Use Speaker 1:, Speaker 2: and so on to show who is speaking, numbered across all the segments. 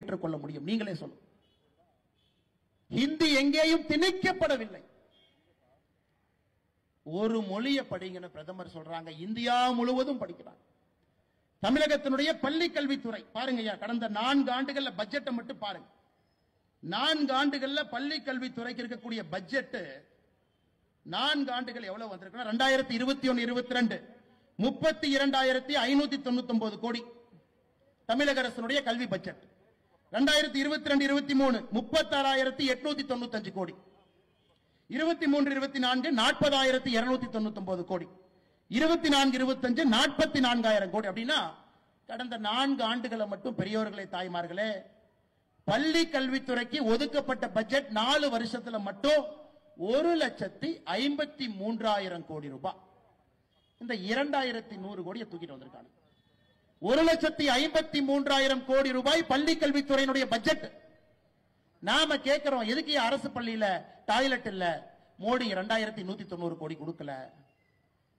Speaker 1: ஏற்றுக்கொள்ள முடியும்? நீங்களே சொல்லுங்க. ஹிந்தி எங்கேயும் திணிக்கப்படவில்லை. ஒரு மொழியை படிங்கன்னு பிரதமர் சொல்றாங்க. இந்தியா முழுவதும் படிக்கிறாங்க. தமிழகத்தினுடைய பள்ளி கல்வித்துறை பாருங்க, கடந்த 4 ஆண்டுகள்ல பட்ஜெட்டை மட்டும் பாருங்க. 4 ஆண்டுகள்ல பள்ளி கல்வித்துறைக்கு இருக்கக்கூடிய பட்ஜெட் 4 ஆண்டுகள் எவ்வளவு வந்திருக்கு? 2021-22 32,599 கோடி தமிழக அரசினுடைய கல்வி பட்ஜெட். 2022-23 36,895 கோடி. 23-24 40,299 கோடி. 24-25 44,000 கோடி. அப்படின்னா கடந்த 4 ஆண்டுகளை மட்டும் பெரியோர்களே தாய்மார்களே பள்ளி கல்வித்துறைக்கு ஒதுக்கப்பட்ட பட்ஜெட் 4 வருஷத்துல மட்டும் 1,53,000 கோடி ரூபாய். இந்த 2,100 கோடியை தூக்கிட்டு வந்திருக்காங்க. 1,53,000 கோடி ரூபாய் பள்ளி கல்வித்துறையினுடைய பட்ஜெட். நாம கேட்கிறோம், எதுக்கு அரசு பள்ளியில டாய்லெட் இல்ல? மோடி 2,190 கோடி கொடுக்கல.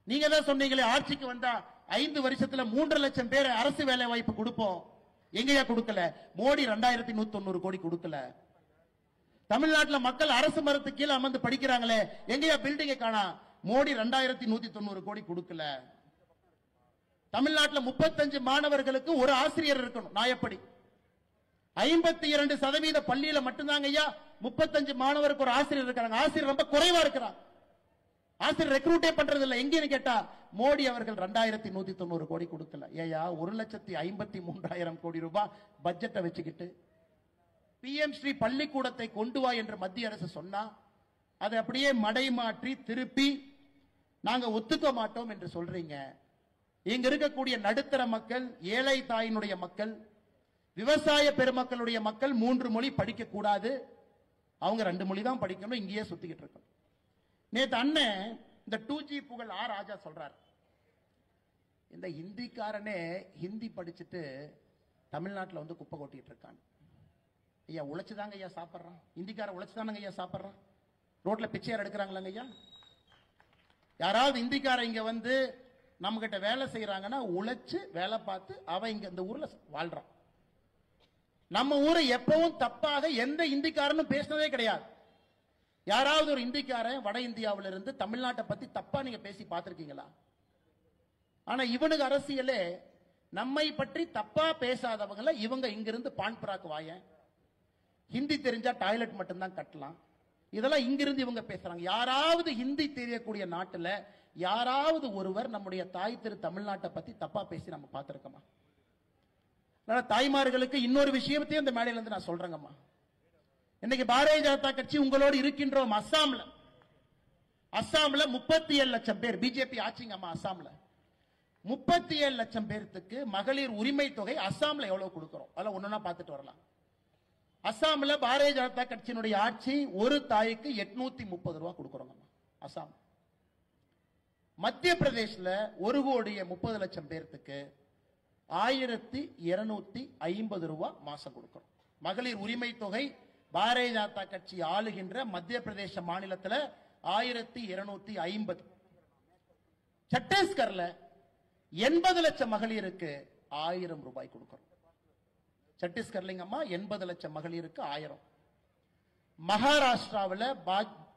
Speaker 1: நீங்க தான் சொன்னீங்களே ஆட்சிக்கு வந்தா 5 வருஷத்துல 3 லட்சம் பேர் அரசு வேலை வாய்ப்பு கொடுப்போம். எங்கயா கொடுக்கல? மோடி 2,190 கோடி கொடுக்கல. தமிழ்நாட்டில் மக்கள் அரசு மரத்து கீழே அமர்ந்து படிக்கிறாங்களே, எங்கயா பில்டிங்கை காணா? மோடி 2,190 கோடி கொடுக்கல. தமிழ்நாட்டில் 35 மாணவர்களுக்கு ஒரு ஆசிரியர் இருக்கணும் நியாயப்படி. 52% பள்ளியில மட்டும்தாங்க ஐயா 35 மாணவருக்கு ஒரு ஆசிரியர் இருக்காங்க. ஆசிரியர் ரொம்ப குறைவா இருக்கிறார். ஆசிரியர் ரெக்ரூட்டே பண்றது இல்ல. எங்கன்னு கேட்டா மோடி அவர்கள் 2,190 கோடி கொடுக்கல. ஏயா 1,53,000 கோடி ரூபாய் பட்ஜெட்டை வச்சுக்கிட்டு PM ஸ்ரீ பள்ளிக்கூடத்தை கொண்டு வா என்று மத்திய அரசு சொன்னா அதை அப்படியே மடை மாற்றி திருப்பி நாங்க ஒத்துக்க மாட்டோம் என்று சொல்றீங்க. இங்க இருக்கக்கூடிய நடுத்தர மக்கள், ஏழை தாயினுடைய மக்கள், விவசாய பெருமக்களுடைய மக்கள் 3 மொழி படிக்க கூடாது, அவங்க 2 மொழி தான் படிக்கணும், இங்கேயே சுத்திக்கிட்டு இருக்கோம். நேத்து அண்ணன் இந்த 2G புகழ் ஆ ராஜா சொல்றார், இந்த ஹிந்திக்காரனே ஹிந்தி படிச்சுட்டு தமிழ்நாட்டில் வந்து குப்பை கொட்டிட்டு இருக்கான். ஐயா உழைச்சுதாங்க ஐயா சாப்பிட்றான். ஹிந்திக்காரன் உழைச்சுதானங்க ஐயா சாப்பிட்றான். ரோட்ல பிச்சையார் எடுக்கிறாங்களாங்க ஐயா. யாராவது இந்திக்காரன் இங்க வந்து நம்ம கிட்ட வேலை செய்யறாங்கன்னா உழைச்சு வேலை பார்த்து அவன் இங்க இந்த ஊர்ல வாழ்றான். நம்ம ஊரை எப்பவும் தப்பாக எந்த இந்திக்காரனும் பேசினதே கிடையாது. யாராவது ஒரு இந்திக்காரன் வட இந்தியாவில இருந்து தமிழ்நாட்டை பத்தி தப்பா நீங்க பேசி பார்த்திருக்கீங்களா? ஆனா இவனுக்கு அரசியலே நம்மை பற்றி தப்பா பேசாதவங்கள இவங்க இங்கிருந்து பான் பராக் வாயன், ஹிந்தி தெரிஞ்சா டாய்லெட் மட்டும்தான் கட்டலாம், இதெல்லாம் இங்கிருந்து இவங்க பேசுறாங்க. யாராவது ஹிந்தி தெரியக்கூடிய நாட்டுல யாராவது ஒருவர் நம்முடைய தாய் திரு தமிழ்நாட்டை பத்தி தப்பா பேசி நம்ம பார்த்திருக்கோமா? தாய்மார்களுக்கு இன்னொரு விஷயத்தையும் இந்த மேடையில இருந்து நான் சொல்றேங்கம்மா. இன்னைக்கு பாரதிய ஜனதா கட்சி உங்களோடு இருக்கின்றோம். அஸ்ஸாம்ல 37 லட்சம் பேர் பிஜேபி ஆட்சிங்கம்மா. அஸ்ஸாம்ல 37 லட்சம் பேருக்கு மகளிர் உரிமை தொகை அஸ்ஸாம்ல எவ்வளவு கொடுக்கிறோம் அதெல்லாம் ஒண்ணுன்னா பார்த்துட்டு வரலாம். அஸ்ஸாம்ல பாரதிய ஜனதா கட்சியினுடைய ஆட்சி ஒரு தாய்க்கு 830 ரூபாய் கொடுக்கிறோம் அஸ்ஸாம். மத்திய பிரதேசல 1,30,00,000 பேருக்கு 1,250 ரூபாய் மாசம் கொடுக்கிறோம். மகளிர் உரிமை தொகை பாரதிய ஜனதா கட்சி ஆளுகின்ற மத்திய பிரதேச மாநிலத்தில் 1,250. சத்தீஸ்கர்ல 80 லட்சம் மகளிருக்கு 1000 ரூபாய் கொடுக்கிறோம். சத்தீஸ்கர்லிங்கம்மா 80 லட்சம் மகளிருக்கு 1000. மகாராஷ்டிராவில்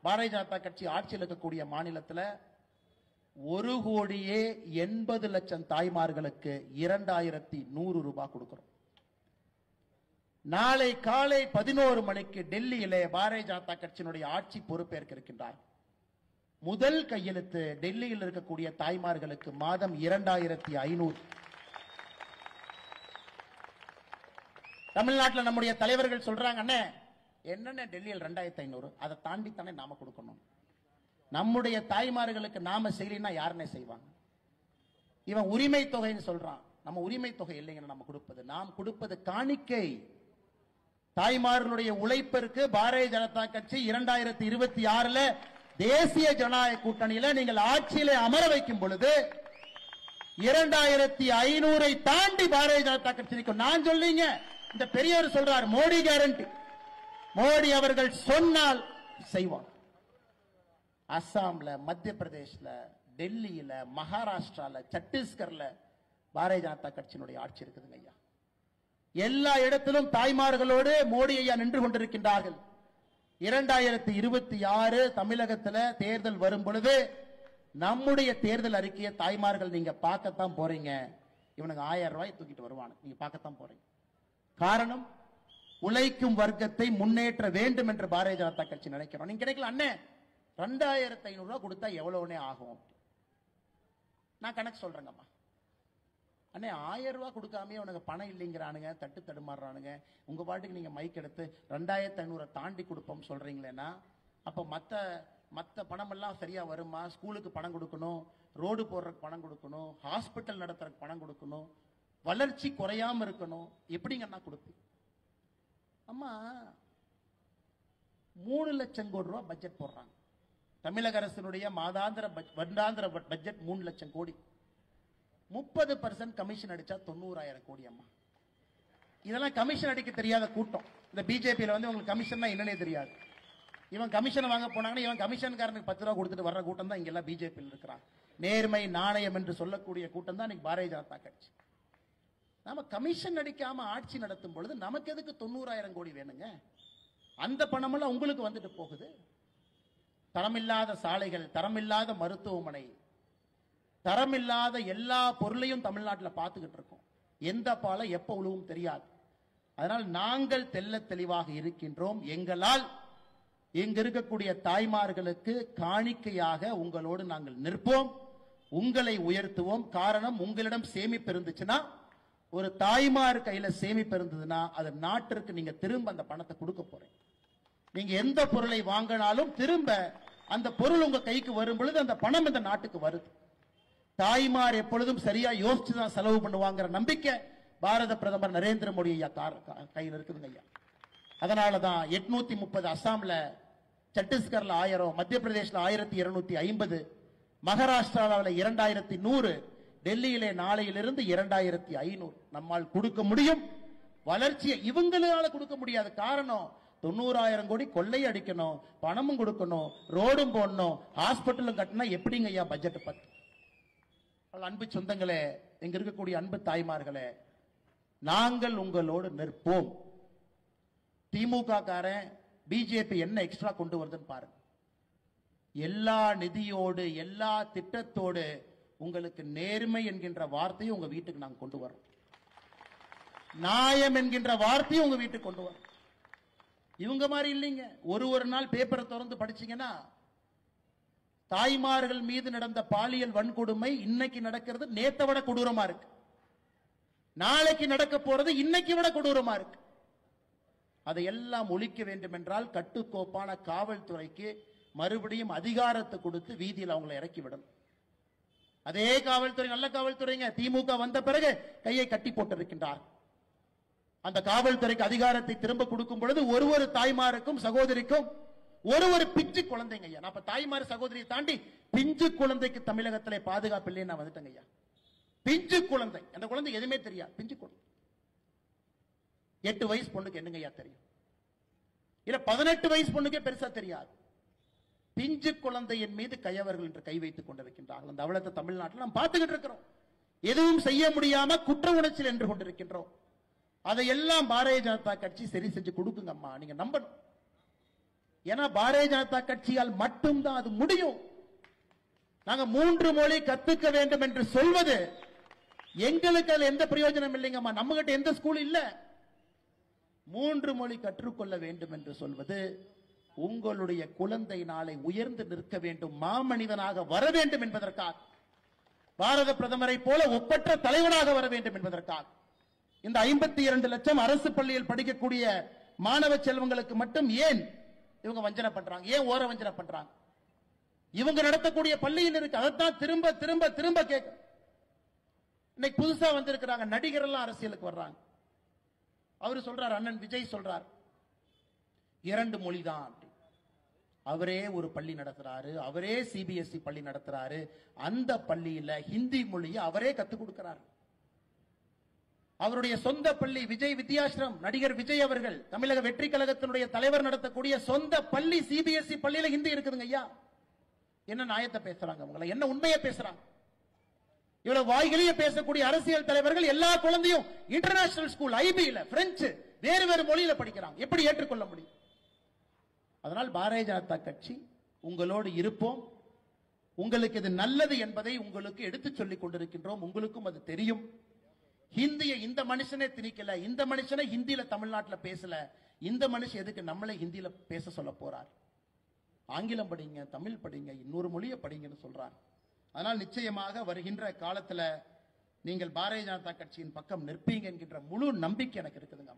Speaker 1: பாரதிய ஜனதா கட்சி ஆட்சியில் இருக்கக்கூடிய மாநிலத்தில் 1,80,00,000 தாய்மார்களுக்கு 2,100 ரூபாய் கொடுக்கிறோம். நாளை காலை 11 மணிக்கு டெல்லியிலே பாரதிய ஜனதா கட்சியினுடைய ஆட்சி பொறுப்பேற்க இருக்கின்றார். முதல் கையெழுத்து டெல்லியில் இருக்கக்கூடிய தாய்மார்களுக்கு மாதம் 2,500. தமிழ்நாட்டில் நம்முடைய தலைவர்கள் சொல்றாங்க, அண்ணே என்னென்ன டெல்லியில் 2,500 அதை தாண்டித்தானே நாம கொடுக்கணும். நம்முடைய தாய்மார்களுக்கு நாம செய்யலைன்னா யாருன்னே செய்வாங்க. இவன் உரிமை தொகைன்னு சொல்றான். நம்ம உரிமை தொகை இல்லைங்க, நம்ம கொடுப்பது நாம் கொடுப்பது காணிக்கை. தாய்மார்களுடைய உழைப்பிற்கு பாரதிய ஜனதா கட்சி 2026 தேசிய ஜனநாயக கூட்டணியில நீங்கள் ஆட்சியிலே அமர வைக்கும் பொழுது 2,500 தாண்டி பாரதிய ஜனதா கட்சி நிற்கும். நான் சொல்றீங்க, இந்த பெரியவர் சொல்றார் மோடி கேரண்டி. மோடி அவர்கள் சொன்னால் செய்வார். அஸ்ஸாம்ல, மத்திய பிரதேசல, டெல்லியில, மகாராஷ்டிரால, சத்தீஸ்கர்ல பாரதிய ஜனதா கட்சியினுடைய ஆட்சி இருக்குதுங்க ஐயா. எல்லா இடத்திலும் தாய்மார்களோடு மோடி ஐயா நின்று கொண்டிருக்கின்றார்கள். 2026 தமிழகத்தில் தேர்தல் வரும் பொழுது நம்முடைய தேர்தல் அறிக்கையை தாய்மார்கள் நீங்க பார்க்கத்தான் போறீங்க. இவனுக்கு 1000 ரூபாய் தூக்கிட்டு வருவானு நீங்க பார்க்கத்தான் போறீங்க. காரணம், உழைக்கும் வர்க்கத்தை முன்னேற்ற வேண்டும் என்று பாரதிய ஜனதா கட்சி நினைக்கிறோம். நீங்க கிடைக்கல அண்ணே 2500 ரூபாய் கொடுத்தா எவ்வளவுனே ஆகும்? நான் கணக்கு சொல்றேங்கம்மா. அண்ணே 1000 ரூபாய் கொடுக்காமே உனக்கு பணம் இல்லைங்கிறானுங்க, தட்டு தடுமாறுறானுங்க. உங்க பாட்டுக்கு நீங்க மைக் எடுத்து 2500 தாண்டி கொடுப்போம் சொல்றீங்களேன்னா, அப்ப மத்த பணம் எல்லாம் சரியா வருமா? ஸ்கூலுக்கு பணம் கொடுக்கணும், ரோடு போடுறதுக்கு பணம் கொடுக்கணும், ஹாஸ்பிட்டல் நடத்துறதுக்கு பணம் கொடுக்கணும், வளர்ச்சி குறையாம இருக்கணும். எப்படிங்கன்னா கொடுப்பீங்க? அம்மா 3 லட்சம் கோடி ரூபாய் பட்ஜெட் போடுறாங்க. தமிழக அரசினுடைய வருடாந்திர பட்ஜெட் 3 லட்சம் கோடி. 30% கமிஷன் அடிச்சா 90,000 கோடி. அம்மா இதெல்லாம் கமிஷன் அடிக்க தெரியாத கூட்டம். இந்த பிஜேபியில உங்களுக்கு கமிஷன் என்னன்னே தெரியாது. இவன் கமிஷன் வாங்க போனாங்கன்னா இவன் கமிஷன்காரனுக்கு 10 ரூபா கொடுத்துட்டு வர்ற கூட்டம் தான் இங்க எல்லாம் பிஜேபியில் இருக்கிறான். நேர்மை நாணயம் என்று சொல்லக்கூடிய கூட்டம் தான் இன்னைக்கு பாரதிய ஜனதா கட்சி. நாம கமிஷன் அடிக்காம ஆட்சி நடத்தும் பொழுது நமக்கு எதுக்கு 90,000 கோடி வேணுங்க? அந்த பணமெல்லாம் உங்களுக்கு வந்துட்டு போகுது. தரமில்லாத சாலைகள், தரமில்லாத மருத்துவமனை, தரமில்லாத எல்லா பொருளையும் தமிழ்நாட்டில் பார்த்துக்கிட்டு இருக்கோம். எந்த பாலை எப்ப உழுவும் தெரியாது. அதனால் நாங்கள் தெல்ல தெளிவாக இருக்கின்றோம். எங்களால் இங்க இருக்கக்கூடிய தாய்மார்களுக்கு காணிக்கையாக உங்களோடு நாங்கள் நிற்போம், உங்களை உயர்த்துவோம். காரணம், உங்களிடம் சேமிப்பு இருந்துச்சுன்னா, ஒரு தாய்மார் கையில சேமிப்பு இருந்ததுன்னா அது நாட்டிற்கு நீங்க திரும்ப அந்த பணத்தை கொடுக்க போறீங்க. நீங்க எந்த பொருளை வாங்கினாலும் திரும்ப அந்த பொருள் உங்க கைக்கு வரும் பொழுது அந்த பணம் இந்த நாட்டுக்கு வருது. தாய்மார் எப்பொழுதும் சரியா யோசிச்சு தான் செலவு பண்ணுவாங்கிற நம்பிக்கை பாரத பிரதமர் நரேந்திர மோடி ஐயா கையில் இருக்குதுங்க ஐயா. அதனாலதான் 830 அசாம்ல, சத்தீஸ்கர்ல 1000, மத்திய பிரதேஷ்ல 1250, மகாராஷ்டிராவில் 2100, டெல்லியிலே நாளையிலிருந்து 2500 நம்மால் கொடுக்க முடியும். வளர்ச்சியை இவங்களால கொடுக்க முடியாது. காரணம், 90,000 கோடி கொள்ளை அடிக்கணும், பணமும் கொடுக்கணும், ரோடும் போடணும், ஹாஸ்பிட்டலும் கட்டினா எப்படிங்க ஐயா பட்ஜெட் பத்து? அன்பு சொந்தங்களே, இங்க இருக்கக்கூடிய அன்பு தாய்மார்களே, நாங்கள் உங்களோடு நிற்போம். திமுக காரன் பிஜேபி என்ன எக்ஸ்ட்ரா கொண்டு வருதுன்னு பாருங்க. எல்லா நிதியோடு எல்லா திட்டத்தோடு உங்களுக்கு நேர்மை என்கின்ற வார்த்தையை உங்க வீட்டுக்கு நாங்கள் கொண்டு வரோம். நியாயம் என்கின்ற வார்த்தையை உங்க வீட்டுக்கு கொண்டு வரோம். இவங்க மாதிரி இல்லைங்க. ஒரு நாள் பேப்பரை திறந்து படிச்சீங்கன்னா தாய்மார்கள் மீது நடந்த பாலியல் வன்கொடுமை இன்னைக்கு நடக்கிறது நேத்தை விட கொடூரமா இருக்கு, நாளைக்கு நடக்க போறது இன்னைக்கு விட கொடூரமா இருக்கு. அதையெல்லாம் ஒழிக்க வேண்டும் என்றால் கட்டுக்கோப்பான காவல்துறைக்கு மறுபடியும் அதிகாரத்தை கொடுத்து வீதியில் அவங்களை இறக்கி விடணும். அதே காவல்துறை நல்ல காவல்துறைங்க. திமுக வந்த பிறகு கையை கட்டி போட்டிருக்கின்றார். அந்த காவல்துறைக்கு அதிகாரத்தை திரும்ப கொடுக்கும் பொழுது ஒரு தாய்மாருக்கும் சகோதரிக்கும் ஒரு பிஞ்சு குழந்தைங்க ஐயா. நான் தாய்மார் சகோதரியை தாண்டி பிஞ்சு குழந்தைக்கு தமிழகத்திலே பாதுகாப்பு இல்லைன்னு நான் வந்துட்டேங்க ஐயா. பிஞ்சு குழந்தை, அந்த குழந்தை எதுவுமே தெரியாது. பிஞ்சு குழந்தை 8 வயசு பொண்ணுக்கு என்னங்க ஐயா தெரியும்? இல்ல 18 வயசு பொண்ணுக்கே பெருசா தெரியாது. பிஞ்சு குழந்தையின் மீது கையவர்கள் என்று கை வைத்துக் கொண்டிருக்கின்றார்கள். அந்த அவலத்தை தமிழ்நாட்டில் நாம் பார்த்துக்கிட்டு இருக்கிறோம். எதுவும் செய்ய முடியாம குற்ற உணர்ச்சியில் என்று கொண்டிருக்கின்றோம். அதையெல்லாம் பாரதிய ஜனதா கட்சி சரி செஞ்சு கொடுக்குங்கம்மா, நீங்க நம்பணும். ஏன்னா பாரதிய ஜனதா கட்சியால் மட்டும்தான் அது முடியும். நாங்க 3 மொழி கத்துக்க வேண்டும் என்று சொல்வது எங்களுக்கு அதுல எந்த பிரயோஜனம் இல்லைங்கம்மா. நம்ம கிட்ட எந்த ஸ்கூல் இல்ல. 3 மொழி கற்றுக்கொள்ள வேண்டும் என்று சொல்வது உங்களுடைய குழந்தை நாளை உயர்ந்து நிற்க வேண்டும், மாமனிதனாக வர வேண்டும் என்பதற்காக, பாரத பிரதமரை போல ஒப்பற்ற தலைவனாக வர வேண்டும் என்பதற்காக. இந்த 52 லட்சம் அரசு பள்ளியில் படிக்கக்கூடிய மாணவ செல்வங்களுக்கு மட்டும் ஏன் இவங்க வஞ்சனை பண்றாங்க? ஏன் ஓர வஞ்சனை பண்றாங்க? இவங்க நடத்தக்கூடிய பள்ளியில் இருக்கு. அதைத்தான் திரும்ப திரும்ப திரும்ப கேட்க. இன்னைக்கு புதுசா வந்திருக்கிறாங்க நடிகர் எல்லாம் அரசியலுக்கு வர்றாங்க. அவரு சொல்றார், அண்ணன் விஜய் சொல்றார் 2 மொழிதான். அவரே ஒரு பள்ளி நடத்துறாரு, அவரே சிபிஎஸ்இ பள்ளி நடத்துறாரு. அந்த பள்ளியில ஹிந்தி மொழியை அவரே கத்துக் கொடுக்கிறார். அவருடைய சொந்த பள்ளி விஜய் வித்யாசிரம், நடிகர் விஜய் அவர்கள் தமிழக வெற்றி கழகத்தினுடைய தலைவர் நடத்தக்கூடிய சொந்த பள்ளி சிபிஎஸ்இ பள்ளியில ஹிந்தி இருக்குதுங்க ஐயா. என்ன நியாயத்தை பேசுறாங்க? உங்களை என்ன உண்மையை பேசுறாங்க? இவ்வளவு வாய்களையே பேசக்கூடிய அரசியல் தலைவர்கள் எல்லா குழந்தையும் இன்டர்நேஷனல் ஸ்கூல், ஐபில, பிரெஞ்சு, வேறு வேறு மொழியில படிக்கிறாங்க. எப்படி ஏற்றுக்கொள்ள முடியும்? அதனால் பாரதிய ஜனதா கட்சி உங்களோடு இருப்போம். உங்களுக்கு இது நல்லது என்பதை உங்களுக்கு எடுத்து சொல்லிக் கொண்டிருக்கின்றோம். உங்களுக்கும் அது தெரியும். ஹிந்தியை இந்த மனுஷனே திணிக்கல, இந்த மனுஷனை ஹிந்தியில தமிழ்நாட்டில் பேசல, இந்த மனுஷன் எதுக்கு நம்மளை ஹிந்தியில பேச சொல்ல போறார்? ஆங்கிலம் படிங்க, தமிழ் படிங்க, இன்னொரு மொழியை படிங்கன்னு சொல்றார். அதனால் நிச்சயமாக வருகின்ற காலத்துல நீங்கள் பாரதிய ஜனதா கட்சியின் பக்கம் நிற்பீங்க என்கின்ற முழு நம்பிக்கை எனக்கு இருக்குதுங்க.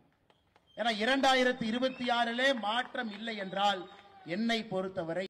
Speaker 1: ஏன்னா 2026 மாற்றம் இல்லை என்றால் என்னை பொறுத்தவரை